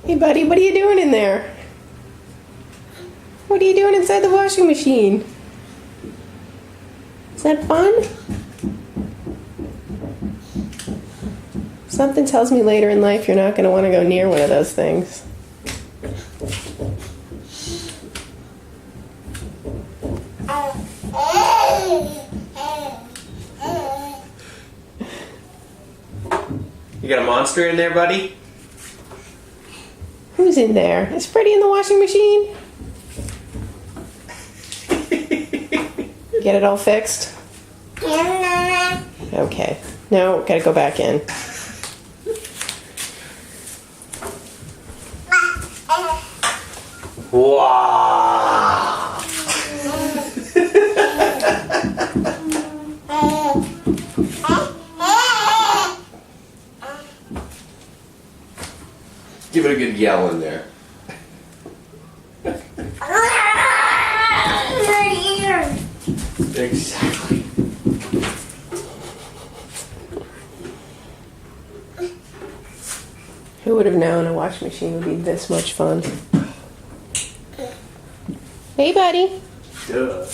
Hey buddy, what are you doing in there? What are you doing inside the washing machine? Is that fun? Something tells me later in life you're not going to want to go near one of those things. You got a monster in there, buddy? Who's in there? Is Freddy in the washing machine? Get it all fixed? Okay. No, gotta go back in. Wow! Give it a good yell in there. Exactly. Who would have known a washing machine would be this much fun? Hey, buddy. Duh.